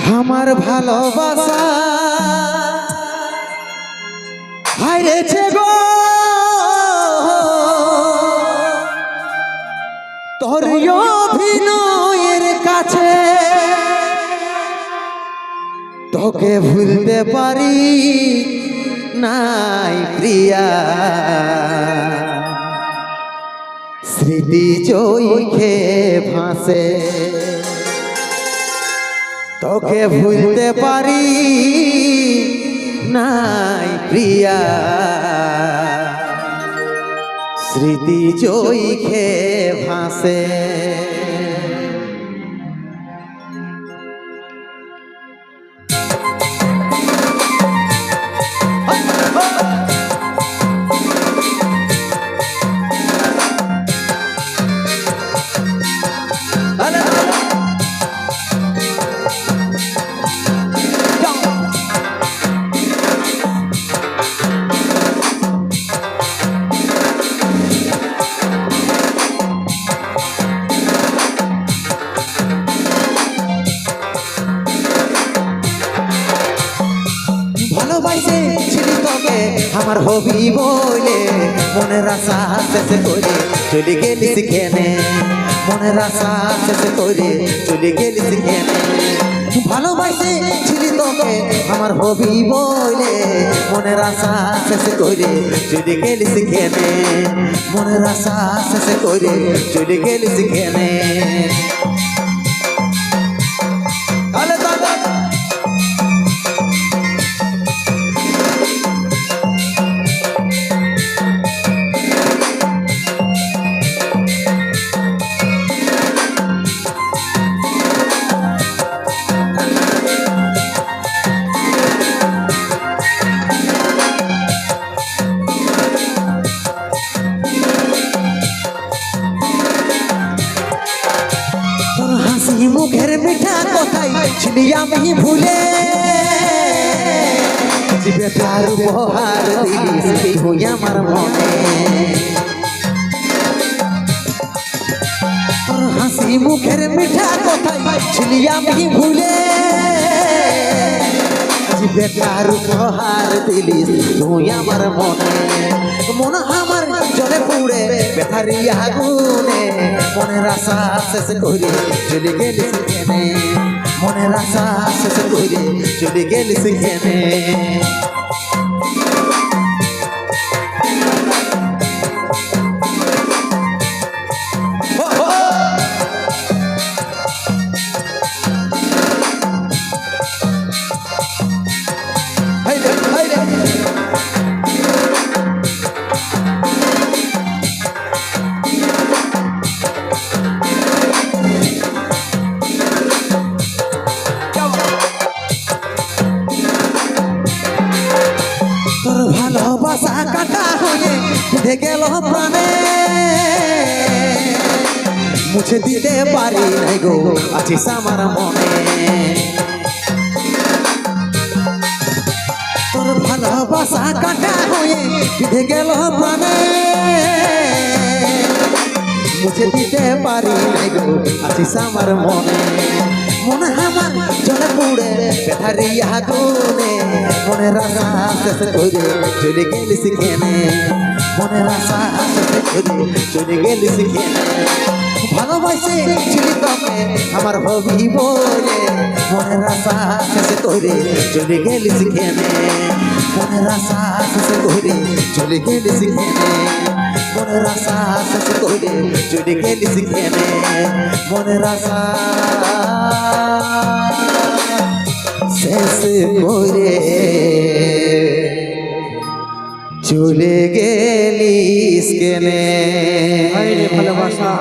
আমার ভালোবাসা হারিয়েছে গো তোর অভিনয়ের কাছে তোকে ভুলতে পারি নাই প্রিয়া স্মৃতি চোখে ভাসে তোকে ভুলতে পারি নাই প্রিয়া স্মৃতি চোখে ভাসে ভালোবাসে ছিলি তোকে আমার হবি বলে মনের আশা শেষ করে চলে গেলি সেখানে মনের আশা শেষ করে চলে গেলি সেখানে ভালোবাসে ছিলি তোকে আমার হবি বলে মনের আশা শেষ করে চলে গেলি সেখানে মনের আশা শেষ করে চলে গেলি সেখানে মুখের মিঠা কথাই ছিলি আমি ভুলে বেটার উপহার দিলিস তুই আমার মনে তোর হাসি মুখের মিঠা কথাই ছিলি আমি ভুলে বেটার উপহার দিলিস তুই আমার মনে মন আমার জলে পুড়ে বেথারি আগুনে মনের আশা শেষ করে চলে গেলি সেখানে মনের আশা শেষ করে চলে গেলি সেখানে তোর ভালোবাসা কাটা হয়ে বিঁধে গেল প্রাণে মুছে দিতে পারি নাই গো আছিস আমার মনে তোর ভালোবাসা কাটা হয়ে বিঁধে গেল প্রাণে মুছে দিতে পারি নাই গো আছিস আমার মনে মন আমার জলে পুড়ে বেথারি আগুনে মনের আশা শেষ করে চলে গেলি সেখানে মনের আশা শেষ করে চলে গেলি সেখানে ভালোবাসে ছিলি তোকে আমার হবি বলে মনের আশা শেষ করে চলে গেলি সেখানে মনের আশা শেষ করে চলে গেলি সেখানে মনের আশা শেষ করে চলে গেলি সেখানে মনের আশা শেষ করে চলে গেলিস কেনে ভালোবাসা